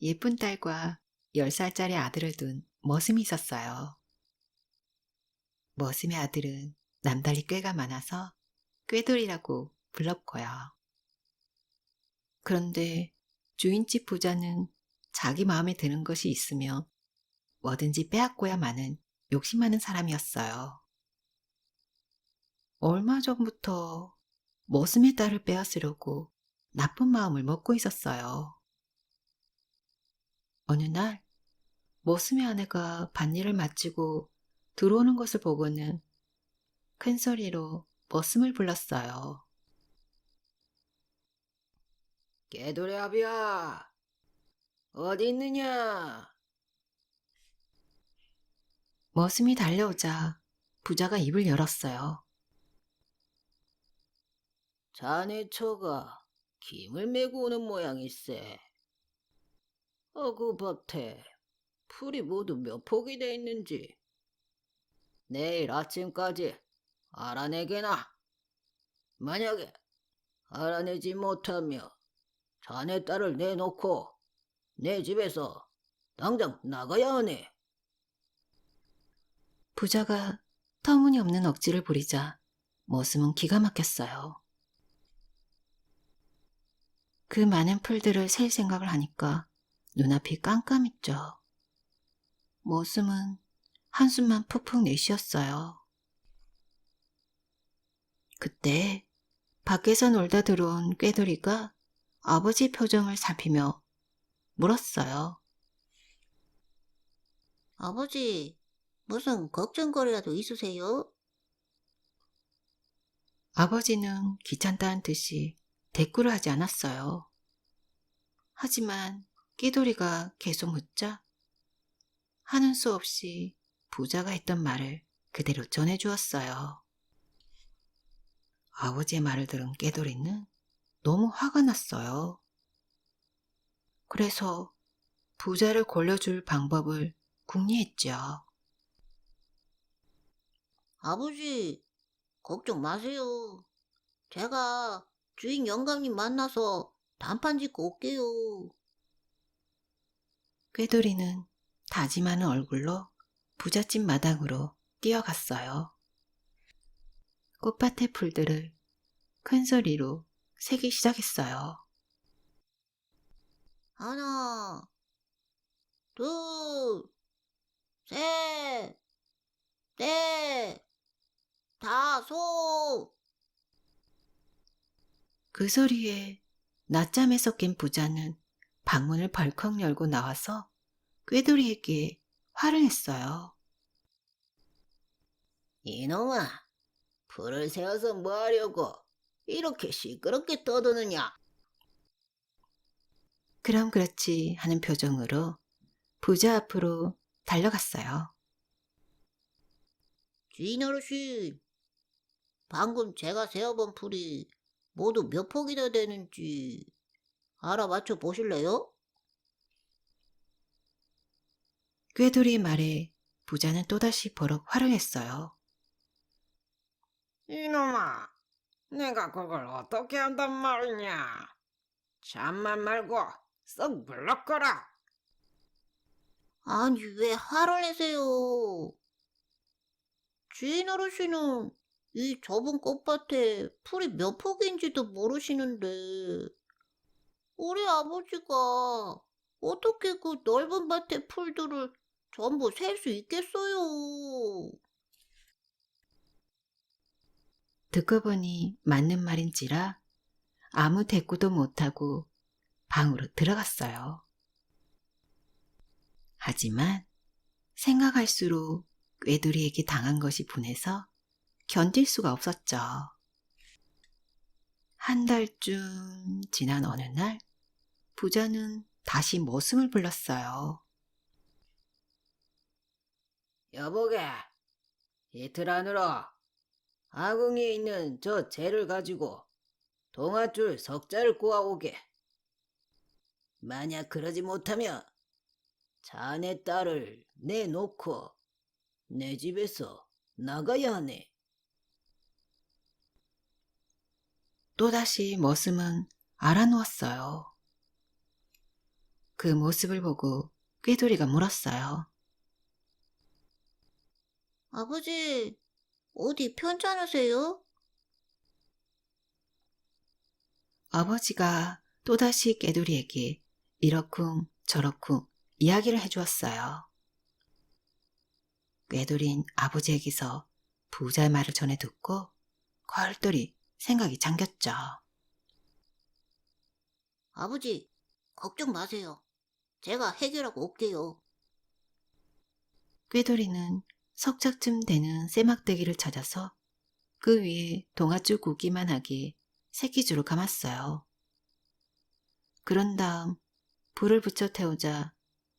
예쁜 딸과 10살짜리 아들을 둔 머슴이 있었어요. 머슴의 아들은 남달리 꾀가 많아서 꾀돌이라고 불렀고요. 그런데 주인집 부자는 자기 마음에 드는 것이 있으며 뭐든지 빼앗고야 마는 욕심 많은 사람이었어요. 얼마 전부터 머슴의 딸을 빼앗으려고 나쁜 마음을 먹고 있었어요. 어느 날 머슴의 아내가 밭일을 마치고 들어오는 것을 보고는 큰 소리로 머슴을 불렀어요. 개돌이 아비야, 어디 있느냐? 머슴이 달려오자 부자가 입을 열었어요. 자네 처가 김을 메고 오는 모양일세. 그 밭에 풀이 모두 몇 폭이 돼 있는지 내일 아침까지 알아내게나. 만약에 알아내지 못하며 자네 딸을 내놓고 내 집에서 당장 나가야 하네. 부자가 터무니없는 억지를 부리자 머슴은 기가 막혔어요. 그 많은 풀들을 셀 생각을 하니까 눈앞이 깜깜했죠. 머슴은 한숨만 푹푹 내쉬었어요. 그때 밖에서 놀다 들어온 꾀돌이가 아버지 표정을 살피며 물었어요. 아버지, 무슨 걱정거리라도 있으세요? 아버지는 귀찮다는 듯이 대꾸를 하지 않았어요. 하지만 꾀돌이가 계속 묻자 하는 수 없이 부자가 했던 말을 그대로 전해주었어요. 아버지의 말을 들은 꾀돌이는 너무 화가 났어요. 그래서 부자를 골려줄 방법을 궁리했죠. 아버지, 걱정 마세요. 제가 주인 영감님 만나서 단판 짓고 올게요. 꾀돌이는 다짐하는 얼굴로 부잣집 마당으로 뛰어갔어요. 꽃밭의 풀들을 큰 소리로 세기 시작했어요. 하나, 둘, 셋, 넷, 다섯. 그 소리에 낮잠에서 깬 부자는 방문을 벌컥 열고 나와서 꾀돌이에게 화를 냈어요. 이놈아, 풀을 세워서 뭐 하려고 이렇게 시끄럽게 떠드느냐? 그럼 그렇지 하는 표정으로 부자 앞으로 달려갔어요. 주인 어르신, 방금 제가 세어본 풀이 모두 몇 폭이나 되는지 알아맞혀 보실래요? 꾀돌이의 말에 부자는 또다시 버럭 화를 냈어요. 이놈아, 내가 그걸 어떻게 한단 말이냐? 잠만 말고 썩 물러거라. 아니, 왜 화를 내세요? 주인 어르신은 이 좁은 꽃밭에 풀이 몇 폭인지도 모르시는데, 우리 아버지가 어떻게 그 넓은 밭의 풀들을 전부 셀 수 있겠어요? 듣고 보니 맞는 말인지라 아무 대꾸도 못하고 방으로 들어갔어요. 하지만 생각할수록 꾀돌이에게 당한 것이 분해서 견딜 수가 없었죠. 한 달쯤 지난 어느 날 부자는 다시 머슴을 불렀어요. 여보게, 이틀 안으로 아궁이에 있는 저 재를 가지고 동아줄 석자를 꼬아오게. 만약 그러지 못하면 자네 딸을 내놓고 내 집에서 나가야 하네. 또다시 머슴은 알아누웠어요. 그 모습을 보고 꾀돌이가 물었어요. 아버지, 어디 편찮으세요? 아버지가 또다시 꾀돌이에게 이러쿵 저러쿵 이야기를 해주었어요. 꾀돌이는 아버지에게서 부자의 말을 전해 듣고 걸똘히 생각이 잠겼죠. 아버지, 걱정 마세요. 제가 해결하고 올게요. 꾀돌이는 석작쯤 되는 쇠막대기를 찾아서 그 위에 동아줄 굵기만 하게 새끼줄을 감았어요. 그런 다음 불을 붙여 태우자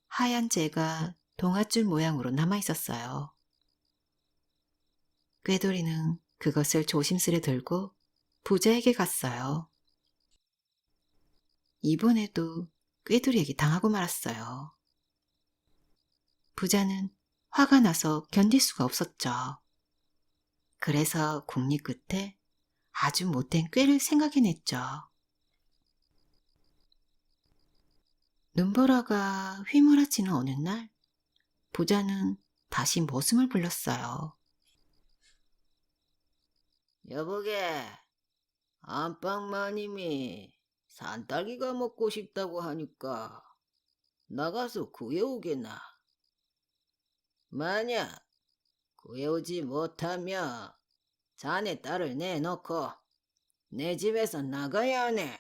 하얀 재가 동아줄 모양으로 남아 있었어요. 꾀돌이는 그것을 조심스레 들고 부자에게 갔어요. 이번에도 꾀돌이에게 당하고 말았어요. 부자는 화가 나서 견딜 수가 없었죠. 그래서 궁리 끝에 아주 못된 꾀를 생각해냈죠. 눈보라가 휘몰아치는 어느 날 부자는 다시 머슴을 불렀어요. 여보게, 안방마님이 산딸기가 먹고 싶다고 하니까 나가서 구해오게나. 만약 구해오지 못하면 자네 딸을 내놓고 내 집에서 나가야 하네.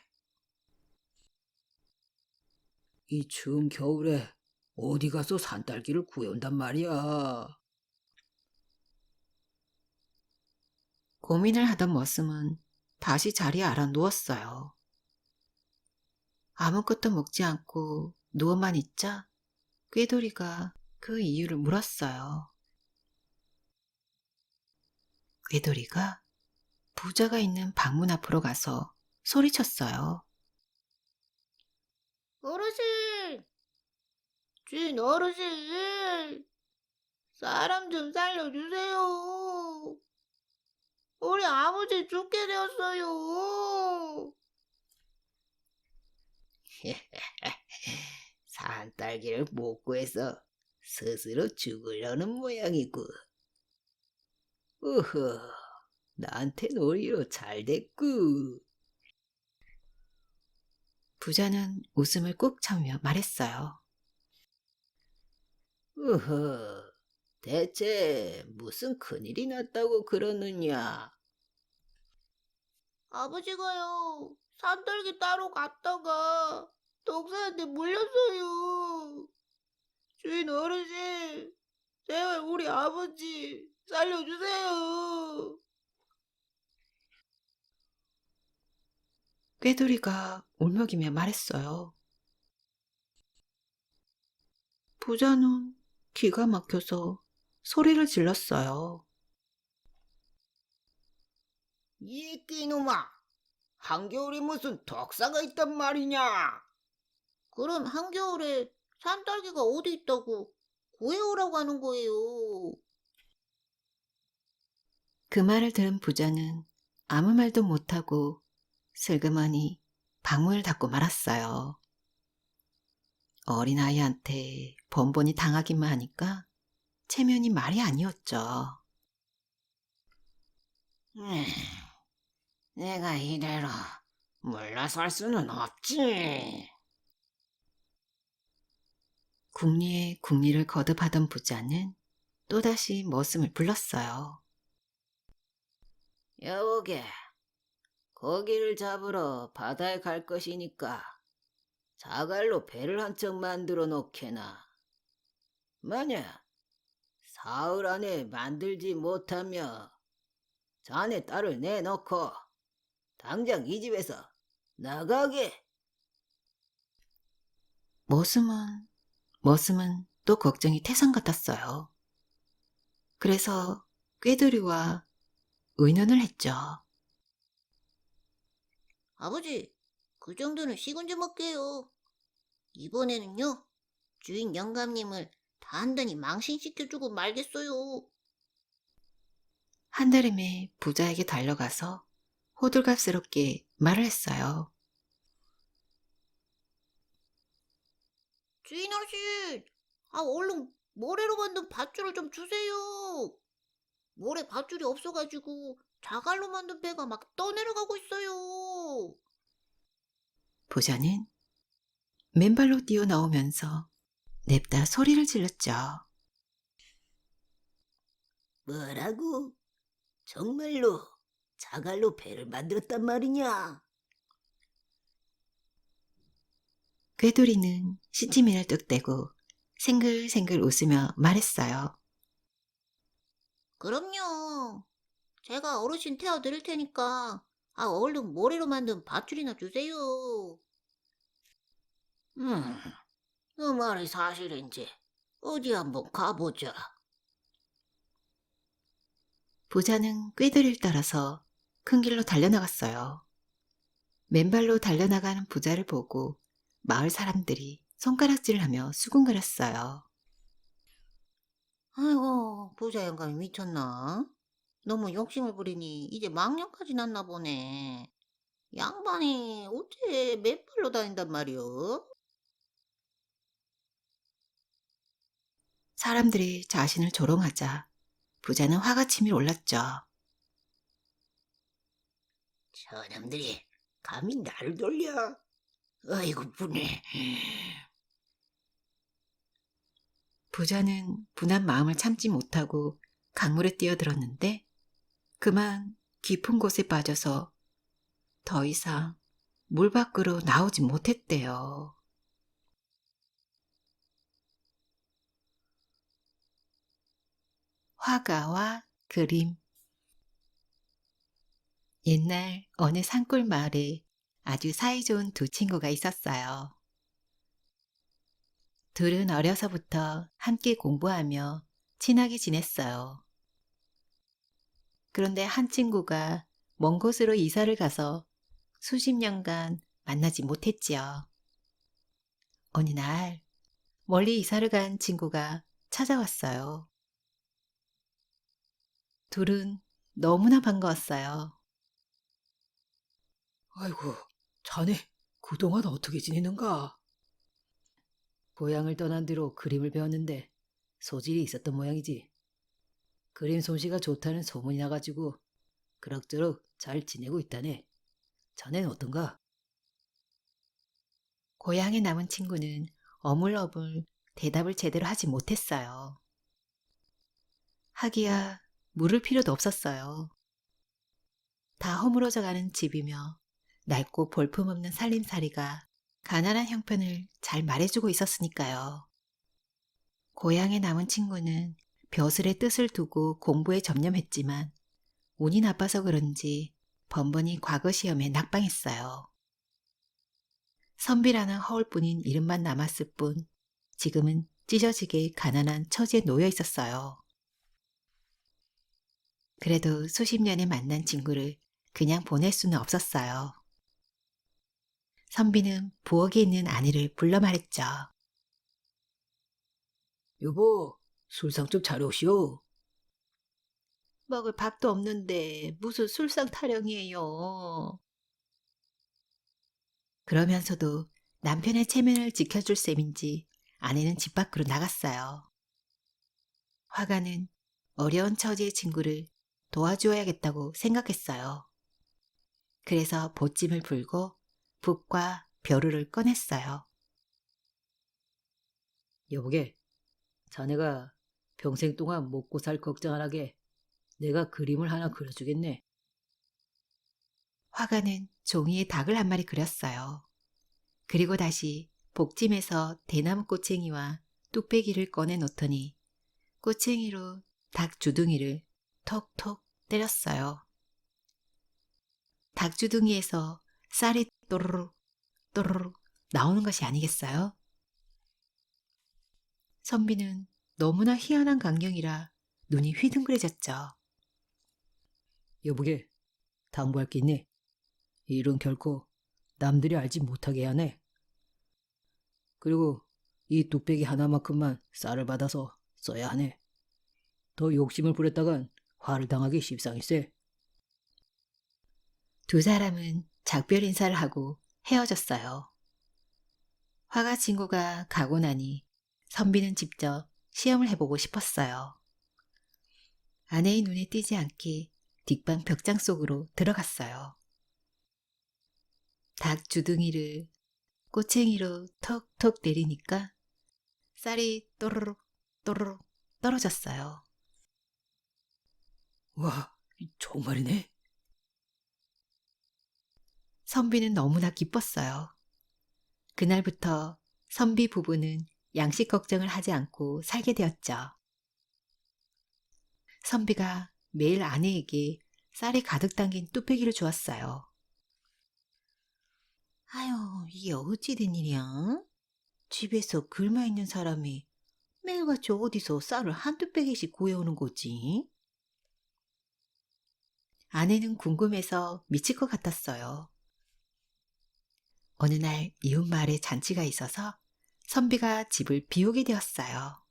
이 추운 겨울에 어디 가서 산딸기를 구해온단 말이야. 고민을 하던 머슴은 다시 자리에 알아 누웠어요. 아무것도 먹지 않고 누워만 있자 꾀돌이가 그 이유를 물었어요. 꾀돌이가 부자가 있는 방문 앞으로 가서 소리쳤어요. 어르신! 주인 어르신! 사람 좀 살려주세요. 우리 아버지 죽게 되었어요. 산딸기를 못 구해서 스스로 죽으려는 모양이고. 으허, 나한텐 오히려 잘 됐구. 부자는 웃음을 꾹 참으며 말했어요. 으허, 대체 무슨 큰일이 났다고 그러느냐? 아버지가요, 산딸기 따러 갔다가 독사한테 물렸어요. 주인 어르신, 제발 우리 아버지 살려주세요. 꾀돌이가 울먹이며 말했어요. 부자는 기가 막혀서 소리를 질렀어요. 이 끼놈아, 한겨울에 무슨 독사가 있단 말이냐? 그럼 한겨울에 산딸기가 어디 있다고 구해오라고 하는 거예요. 그 말을 들은 부자는 아무 말도 못하고 슬그머니 방문을 닫고 말았어요. 어린아이한테 번번이 당하기만 하니까 체면이 말이 아니었죠. 내가 이대로 물러설 수는 없지. 궁리에 궁리를 거듭하던 부자는 또다시 머슴을 불렀어요. 여보게, 고기를 잡으러 바다에 갈 것이니까 자갈로 배를 한 척 만들어 놓게나. 만약 사흘 안에 만들지 못하면 자네 딸을 내놓고 당장 이 집에서 나가게. 머슴은 또 걱정이 태산 같았어요. 그래서 꾀돌이와 의논을 했죠. 아버지, 그 정도는 식은 좀 할게요. 이번에는요, 주인 영감님을 단단히 망신시켜주고 말겠어요. 한달음에 부자에게 달려가서 호들갑스럽게 말을 했어요. 주인 아저씨, 얼른 모래로 만든 밧줄을 좀 주세요. 모래 밧줄이 없어가지고 자갈로 만든 배가 막 떠내려가고 있어요. 부자는 맨발로 뛰어나오면서 냅다 소리를 질렀죠. 뭐라고? 정말로 자갈로 배를 만들었단 말이냐? 꾀돌이는 시치미를 뚝 떼고 생글생글 웃으며 말했어요. 그럼요. 제가 어르신 태워 드릴 테니까 얼른 모래로 만든 밧줄이나 주세요. 음, 그 말이 사실인지 어디 한번 가보자. 부자는 꾀돌이를 따라서 큰 길로 달려나갔어요. 맨발로 달려나가는 부자를 보고 마을 사람들이 손가락질하며 수군거렸어요. 아이고, 부자 영감이 미쳤나? 너무 욕심을 부리니 이제 망령까지 났나 보네. 양반이 어째 맨발로 다닌단 말이오? 사람들이 자신을 조롱하자 부자는 화가 치밀 올랐죠. 저놈들이 감히 나를 돌려? 아이고 분해. 부자는 분한 마음을 참지 못하고 강물에 뛰어들었는데 그만 깊은 곳에 빠져서 더 이상 물 밖으로 나오지 못했대요. 화가와 그림. 옛날 어느 산골 마을에 아주 사이좋은 두 친구가 있었어요. 둘은 어려서부터 함께 공부하며 친하게 지냈어요. 그런데 한 친구가 먼 곳으로 이사를 가서 수십 년간 만나지 못했지요. 어느 날 멀리 이사를 간 친구가 찾아왔어요. 둘은 너무나 반가웠어요. 아이고, 자네 그동안 어떻게 지내는가? 고향을 떠난 뒤로 그림을 배웠는데 소질이 있었던 모양이지. 그림 솜씨가 좋다는 소문이 나가지고 그럭저럭 잘 지내고 있다네. 자네는 어떤가? 고향에 남은 친구는 어물어물 대답을 제대로 하지 못했어요. 하기야 물을 필요도 없었어요. 다 허물어져 가는 집이며 낡고 볼품없는 살림살이가 가난한 형편을 잘 말해주고 있었으니까요. 고향에 남은 친구는 벼슬의 뜻을 두고 공부에 전념했지만 운이 나빠서 그런지 번번이 과거 시험에 낙방했어요. 선비라는 허울뿐인 이름만 남았을 뿐 지금은 찢어지게 가난한 처지에 놓여 있었어요. 그래도 수십 년에 만난 친구를 그냥 보낼 수는 없었어요. 선비는 부엌에 있는 아내를 불러 말했죠. 여보, 술상 좀 차려오시오. 먹을 밥도 없는데 무슨 술상 타령이에요. 그러면서도 남편의 체면을 지켜줄 셈인지 아내는 집 밖으로 나갔어요. 화가는 어려운 처지의 친구를 도와주어야겠다고 생각했어요. 그래서 보찜을 불고 붓과 벼루를 꺼냈어요. 여보게, 자네가 평생 동안 먹고 살 걱정 안 하게 내가 그림을 하나 그려주겠네. 화가는 종이에 닭을 한 마리 그렸어요. 그리고 다시 복찜에서 대나무 꼬챙이와 뚝배기를 꺼내 놓더니 꼬챙이로 닭 주둥이를 톡톡 때렸어요. 닭 주둥이에서 쌀이 또르르 또르르 나오는 것이 아니겠어요? 선비는 너무나 희한한 광경이라 눈이 휘둥그레졌죠. 여보게, 당부할 게 있네. 이 일은 결코 남들이 알지 못하게 해야 하네. 그리고 이 뚝배기 하나만큼만 쌀을 받아서 써야 하네. 더 욕심을 부렸다간 화를 당하기 십상일세. 두 사람은 작별 인사를 하고 헤어졌어요. 화가 친구가 가고 나니 선비는 직접 시험을 해보고 싶었어요. 아내의 눈에 띄지 않게 뒷방 벽장 속으로 들어갔어요. 닭 주둥이를 꼬챙이로 톡톡 내리니까 쌀이 또르륵 또르륵 떨어졌어요. 와, 정말이네. 선비는 너무나 기뻤어요. 그날부터 선비 부부는 양식 걱정을 하지 않고 살게 되었죠. 선비가 매일 아내에게 쌀이 가득 담긴 뚝배기를 주었어요. 아유, 이게 어찌 된 일이야? 집에서 굶어 있는 사람이 매일같이 어디서 쌀을 한두 빼기씩 구해오는 거지? 아내는 궁금해서 미칠 것 같았어요. 어느 날 이웃 마을에 잔치가 있어서 선비가 집을 비우게 되었어요.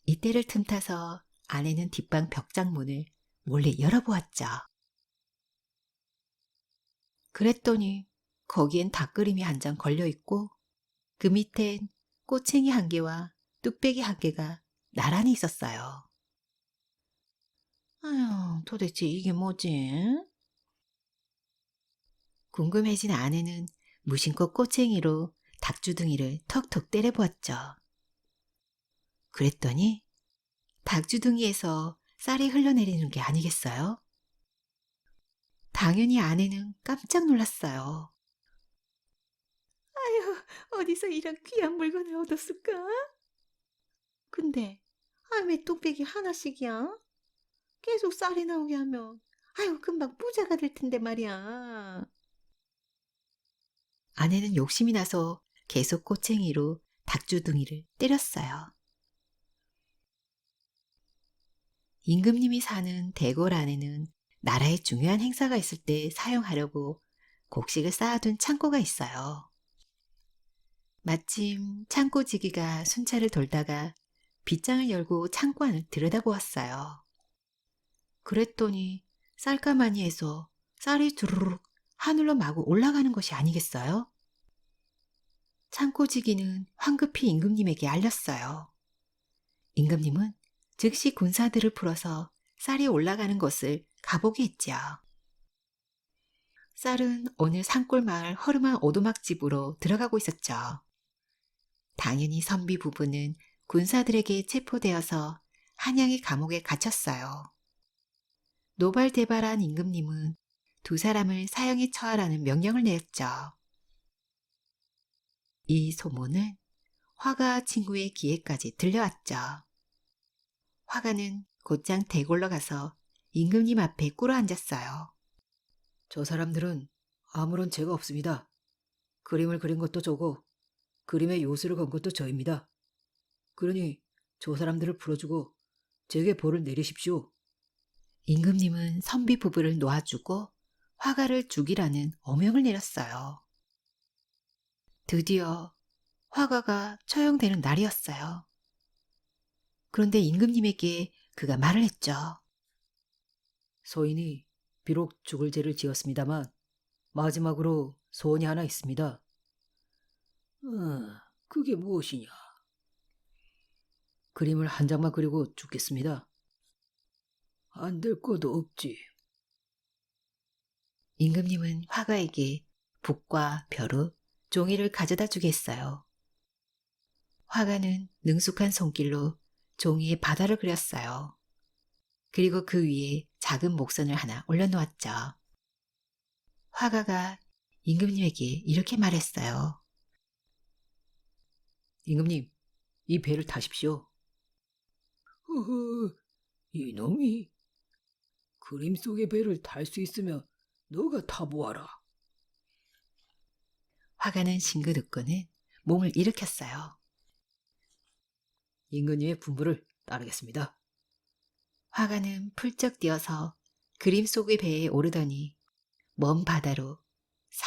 이때를 틈타서 아내는 뒷방 벽장 문을 몰래 열어보았죠. 그랬더니 거기엔 닭그림이 한 장 걸려있고 그 밑엔 꼬챙이 한 개와 뚝배기 한 개가 나란히 있었어요. 아유, 도대체 이게 뭐지? 궁금해진 아내는 무심코 꼬챙이로 닭주둥이를 턱턱 때려보았죠. 그랬더니 닭주둥이에서 쌀이 흘러내리는 게 아니겠어요? 당연히 아내는 깜짝 놀랐어요. 어디서 이런 귀한 물건을 얻었을까? 근데, 왜 뚝배기 하나씩이야? 계속 쌀이 나오게 하면, 금방 부자가 될 텐데 말이야. 아내는 욕심이 나서 계속 꼬챙이로 닭주둥이를 때렸어요. 임금님이 사는 대궐 안에는 나라에 중요한 행사가 있을 때 사용하려고 곡식을 쌓아둔 창고가 있어요. 마침 창고지기가 순찰을 돌다가 빗장을 열고 창고 안을 들여다보았어요. 그랬더니 쌀가마니에서 쌀이 주르륵 하늘로 마구 올라가는 것이 아니겠어요? 창고지기는 황급히 임금님에게 알렸어요. 임금님은 즉시 군사들을 풀어서 쌀이 올라가는 것을 가보게 했지요. 쌀은 어느 산골 마을 허름한 오두막집으로 들어가고 있었죠. 당연히 선비 부부는 군사들에게 체포되어서 한양의 감옥에 갇혔어요. 노발대발한 임금님은 두 사람을 사형에 처하라는 명령을 내렸죠. 이 소문은 화가 친구의 귀에까지 들려왔죠. 화가는 곧장 대궐로 가서 임금님 앞에 꿇어 앉았어요. 저 사람들은 아무런 죄가 없습니다. 그림을 그린 것도 저고 그림에 요술을 건 것도 저입니다. 그러니 저 사람들을 풀어주고 제게 벌을 내리십시오. 임금님은 선비 부부를 놓아주고 화가를 죽이라는 어명을 내렸어요. 드디어 화가가 처형되는 날이었어요. 그런데 임금님에게 그가 말을 했죠. 소인이 비록 죽을 죄를 지었습니다만 마지막으로 소원이 하나 있습니다. 그게 무엇이냐? 그림을 한 장만 그리고 죽겠습니다. 안 될 것도 없지. 임금님은 화가에게 붓과 벼룩, 종이를 가져다 주게 했어요. 화가는 능숙한 손길로 종이에 바다를 그렸어요. 그리고 그 위에 작은 목선을 하나 올려놓았죠. 화가가 임금님에게 이렇게 말했어요. 임금님, 이 배를 타십시오. 이놈이 그림 속의 배를 탈 수 있으면 너가 타보아라. 화가는 싱긋 웃고는 몸을 일으켰어요. 임금님의 분부를 따르겠습니다. 화가는 풀쩍 뛰어서 그림 속의 배에 오르더니 먼 바다로